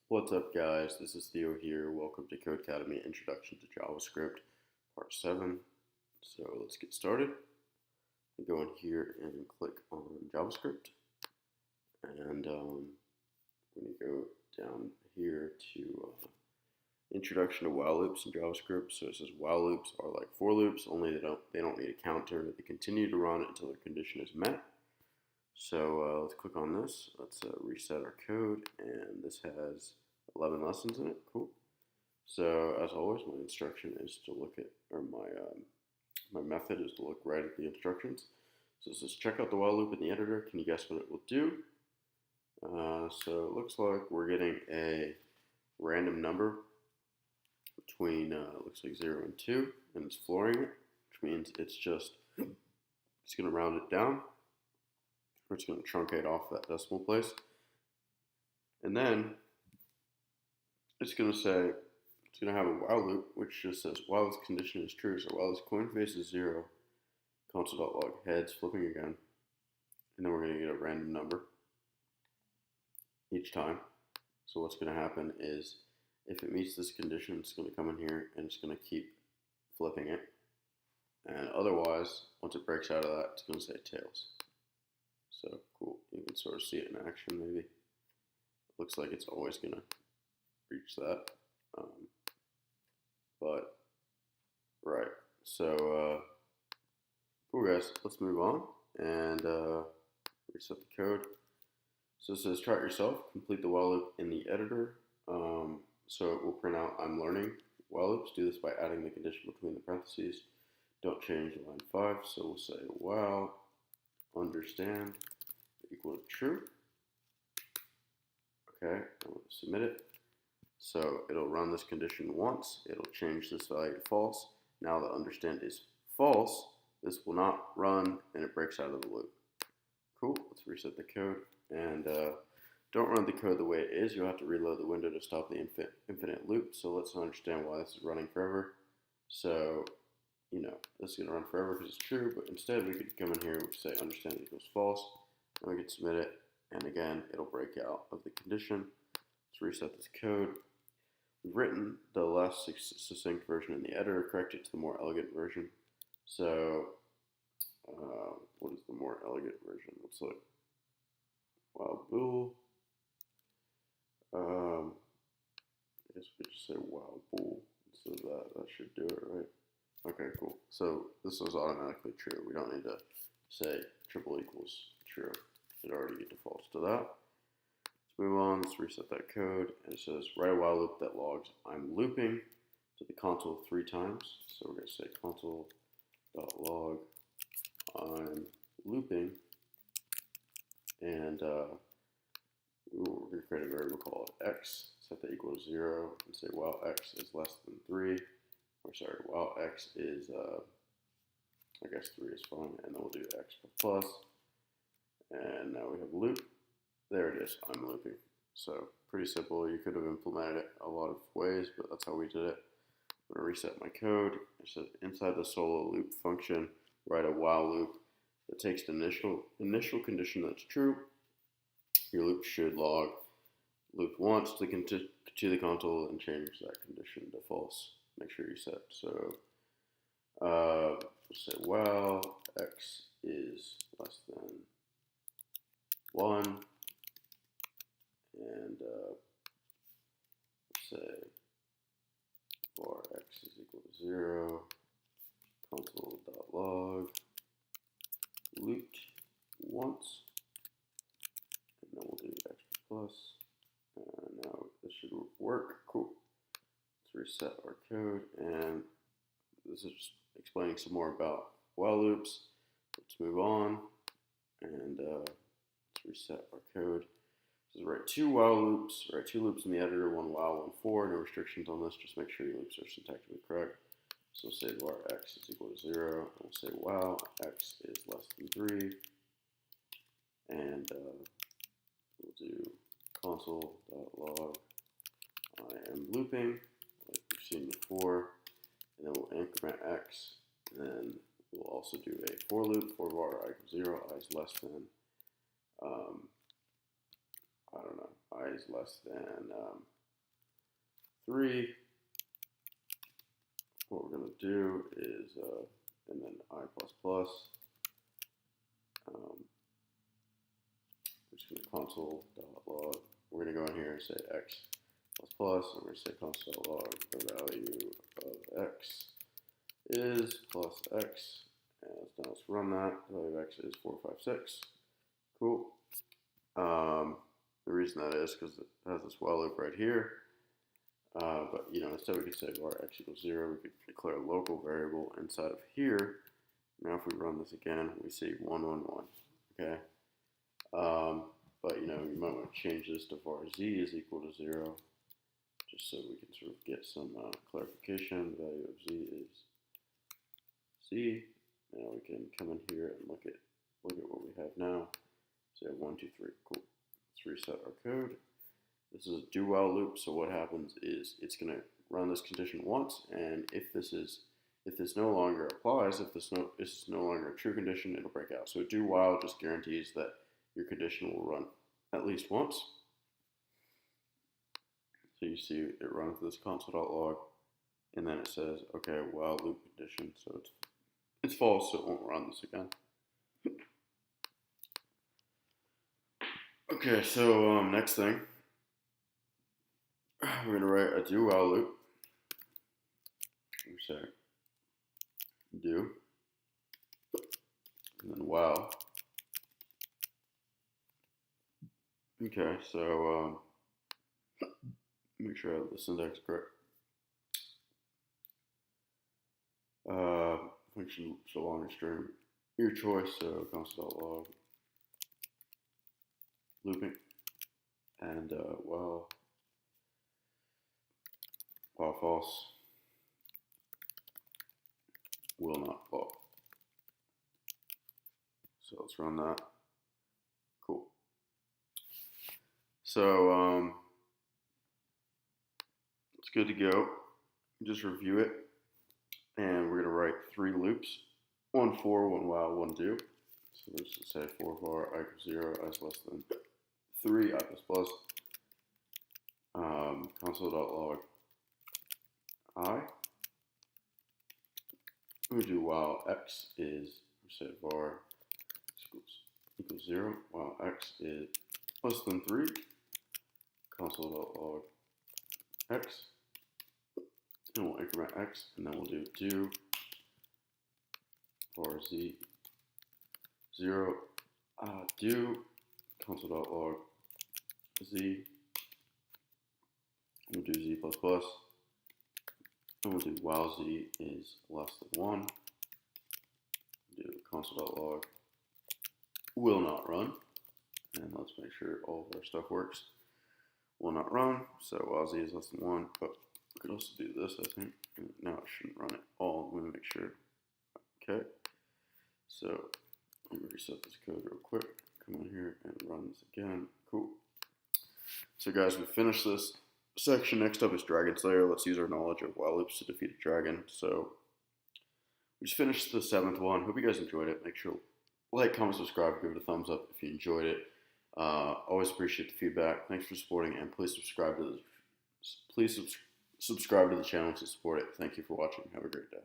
What's up, guys? This is Theo here. Welcome to CodeCademy Introduction to JavaScript, Part 7. So let's get started. Go in here and click on JavaScript. And we're going to go down here to Introduction to while loops in JavaScript. So it says while loops are like for loops, only they don't need a counter. They continue to run until their condition is met. So let's click on this. Let's reset our code, and this has 11 lessons in it. Cool. So as always, my instruction is to look at, or my method is to look right at the instructions. So it says check out the while loop in the editor. Can you guess what it will do? So it looks like we're getting a random number between looks like 0 and 2, and it's flooring it, which means it's going to round it down. Or it's going to truncate off that decimal place. And then it's going to say, it's going to have a while loop, which just says while this condition is true. So while this coin face is 0, console.log heads flipping again. And then we're going to get a random number each time. So what's going to happen is if it meets this condition, it's going to come in here and it's going to keep flipping it. And otherwise, once it breaks out of that, it's going to say tails. So cool, you can sort of see it in action maybe. Looks like it's always going to reach that. But, right, so cool guys, let's move on and reset the code. So it says try it yourself, complete the while loop in the editor. So it will print out I'm learning while loops. Do this by adding the condition between the parentheses. Don't change line 5, so we'll say while understand equal to true. Okay, I'm going to submit it. So it'll run this condition once. It'll change this value to false. Now the understand is false. This will not run and it breaks out of the loop. Cool, let's reset the code. And don't run the code the way it is. You'll have to reload the window to stop the infinite loop. So let's understand why this is running forever. So this is going to run forever because it's true, but instead we could come in here and say understand equals false, and we can submit it, and again, it'll break out of the condition. Let's reset this code. We've written the less succinct version in the editor, correct it to the more elegant version. So, what is the more elegant version? Looks like while bool. I guess we could just say while bool instead of that. That should do it, right? Okay, cool. So this is automatically true. We don't need to say triple equals true. It already defaults to that. Let's move on. Let's reset that code. And it says write a while loop that logs I'm looping to the console 3 times. So we're going to say console.log I'm looping. And we're going to create a variable called x. Set that equal to 0 and say while x is less than 3. Or sorry, while x is, I guess 3 is fine, and then we'll do x plus, and now we have loop. There it is, I'm looping. So pretty simple. You could have implemented it a lot of ways, but that's how we did it. I'm going to reset my code. It says inside the solo loop function, write a while loop that takes the initial condition that's true. Your loop should log loop once to the console and change that condition to false. Make sure you set. So we'll say while x is less than 1, and say var x is equal to 0, console.log looped once, and then we'll do x plus, and now this should work. Cool. Let's reset our code, and this is just explaining some more about while loops. Let's move on, and let's reset our code. This is write 2 while loops, write 2 loops in the editor, 1 while, 1 for. No restrictions on this, just make sure your loops are syntactically correct. So we'll say var x is equal to 0, and we'll say while x is less than 3, and we'll do console.log I am looping, like we've seen before, and then we'll increment x, and then we'll also do a for loop for var I equals 0, I is less than, I don't know, I is less than 3. What we're going to do is, and then I++. We're just going to console.log. We're going to go in here and say x++, and we're going to say console.log. The value of x is plus x. And now let's run that. The value of x is 456. Cool. The reason that is because it has this while loop right here. But instead we could say var x equals 0. We could declare a local variable inside of here. Now if we run this again, we see 1, 1, 1. Okay. But you might want to change this to var z is equal to 0, just so we can sort of get some clarification. The value of z is z. Now we can come in here and look at what we have now. So we have 1, 2, 3. Cool. Let's reset our code. This is a do while loop. So what happens is it's going to run this condition once, and if this no longer applies, if this is no longer a true condition, it'll break out. So a do while just guarantees that your condition will run at least once. So you see it runs this console.log, and then it says, okay, while loop condition. So it's false, so it won't run this again. Okay, so next thing, we're going to write a do while loop. We say do, and then while. Okay, so make sure I have the syntax correct. Function so long as string, your choice. So console.log looping, and while false will not fall. So let's run that. Cool. So it's good to go. Just review it, and we're going to write 3 loops: 1 for, 1 while, 1 do. So let's just say for var I equals 0, I is less than 3, I plus plus. Console.log I. We do while x is, we say var equals 0, while x is less than 3. Console.log x. And we'll increment x, and then we'll do var z 0 do console.log z. We'll do z++, and we'll do while z is less than 1. Do console.log will not run, and let's make sure all of our stuff works. Will not run, so while z is less than 1, but we could also do this, I think. And now it shouldn't run it all. Let me make sure. Okay, so let me reset this code real quick. Come in here and run this again. Cool. So guys, we finished this section. Next up is Dragon Slayer. Let's use our knowledge of while loops to defeat a dragon. So we just finished the 7th one. Hope you guys enjoyed it. Make sure to like, comment, subscribe, give it a thumbs up if you enjoyed it. Always appreciate the feedback. Thanks for supporting, and please subscribe to the channel to support it. Thank you for watching. Have a great day.